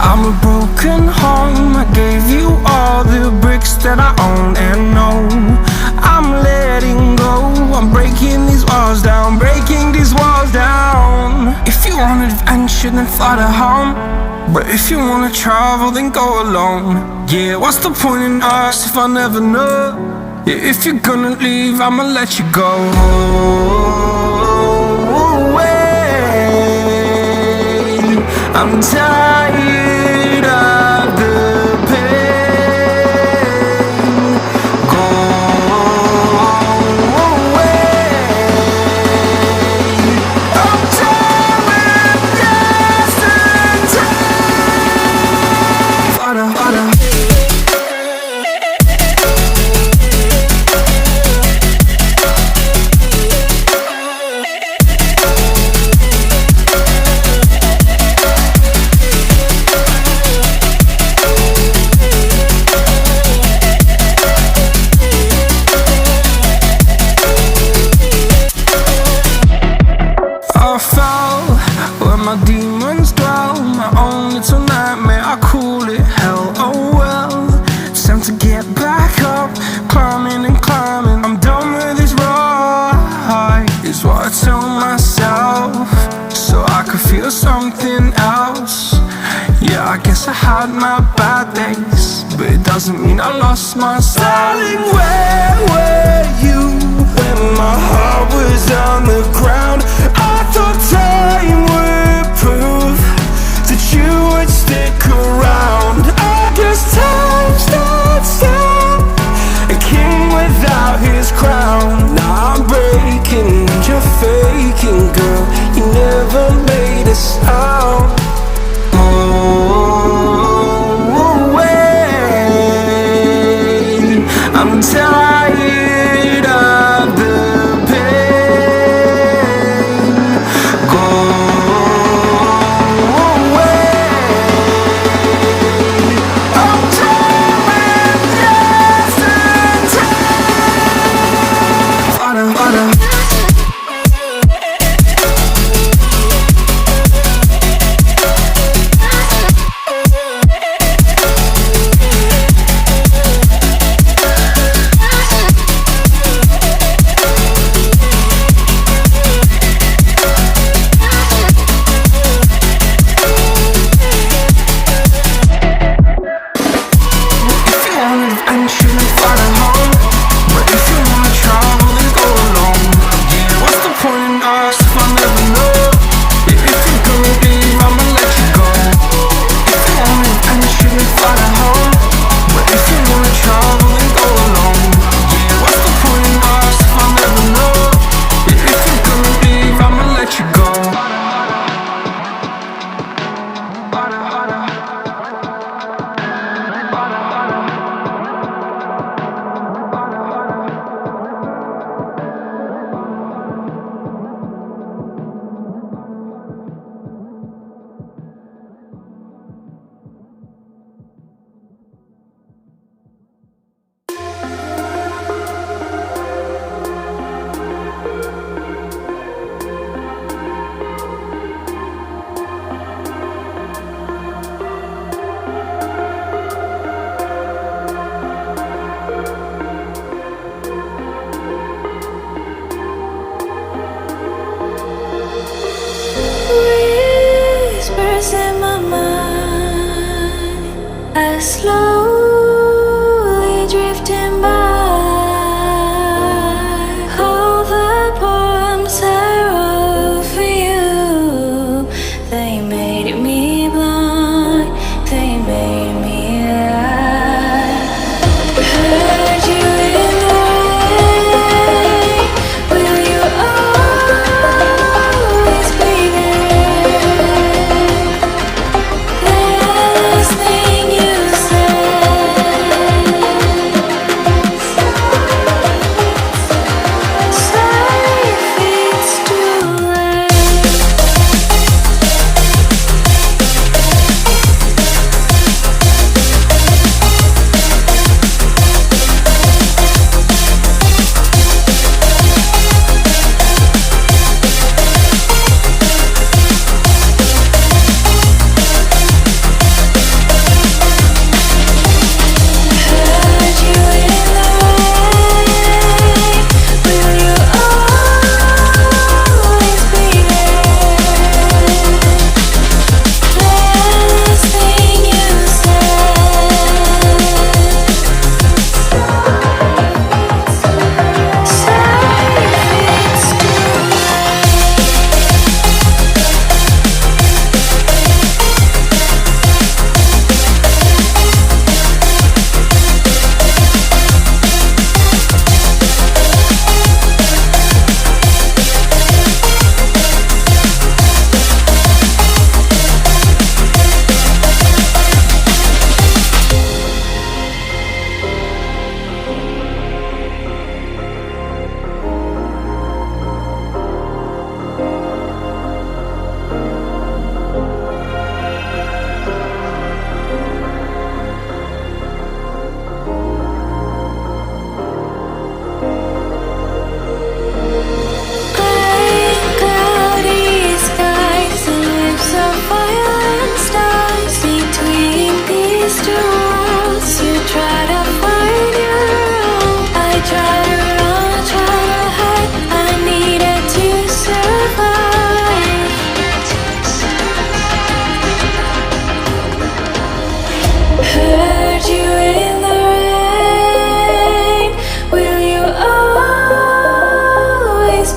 I'm a broken home. I gave you all the bricks that I own and know. I'm letting go. I'm breaking these walls down, breaking these walls down. If you want adventure, then fly to home. But if you wanna travel, then go alone. Yeah, what's the point in us if I never know? Yeah, if you're gonna leave, I'ma let you go. I'm tired of the pain. Go away. I'm tired of yesterday. Fada, fada. I fell where my demons dwell. My own little nightmare, I call it hell. Oh well, it's time to get back up. Climbing and climbing, I'm done with this ride, is what I tell myself, so I could feel something else. Yeah, I guess I had my bad days, but it doesn't mean I lost my style. Darling, where were you when my heart was on the ground? I thought time would prove that you would stick around. I guess time starts down, a king without his crown. Now I'm breaking and you're faking, girl. You never made a sound. I'm tired of the pain.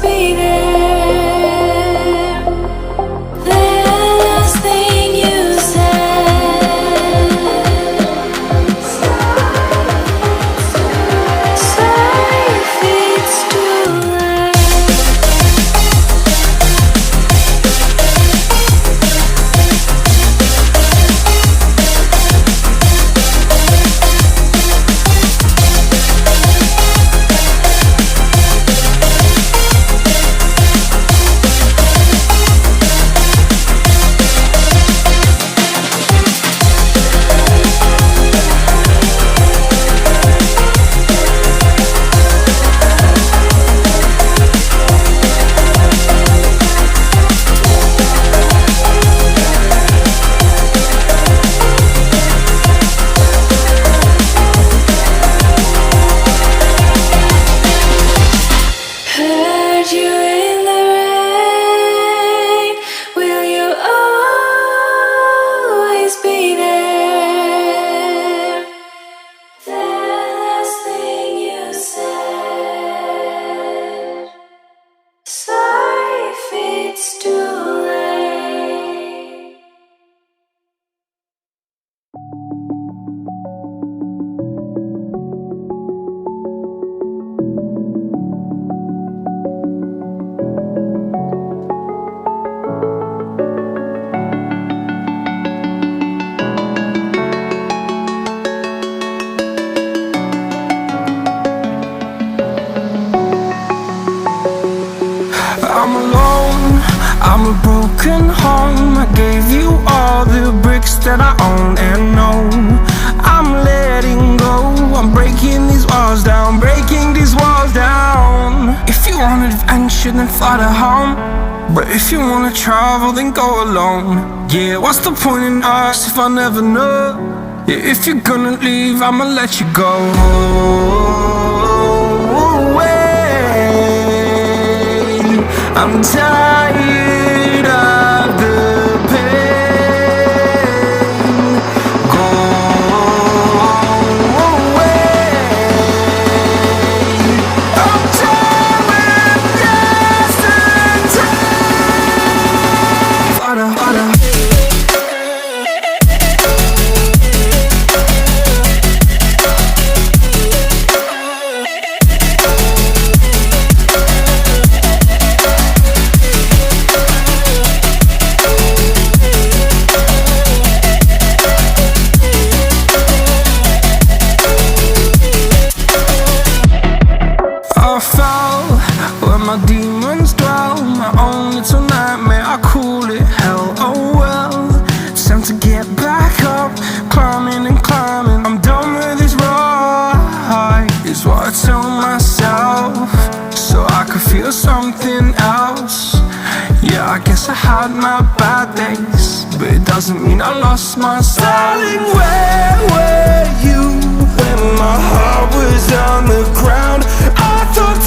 be there. The last thing you said. Sorry if it's too late. Heard you in the rain. Will you always be there? The last thing you said. Sorry if it's too late. I'm alone, I'm a broken home. I gave you all the bricks that I own and know. I'm letting go, I'm breaking these walls down, breaking these walls down. If you want adventure, then fly to home. But if you wanna travel, then go alone. Yeah, what's the point in us if I never know? Yeah, if you're gonna leave, I'ma let you go. I'm tired of the pain. Go away. I'm tired with yesterday. Harder, harder. I fell where my demons dwell. My own little nightmare, I call it hell. Oh well, it's time to get back up. Climbing and climbing, I'm done with this ride, is what I tell myself, so I could feel something else. Yeah, I guess I had my bad days, but it doesn't mean I lost my style. Darling, where were you when my heart was on the ground? I thought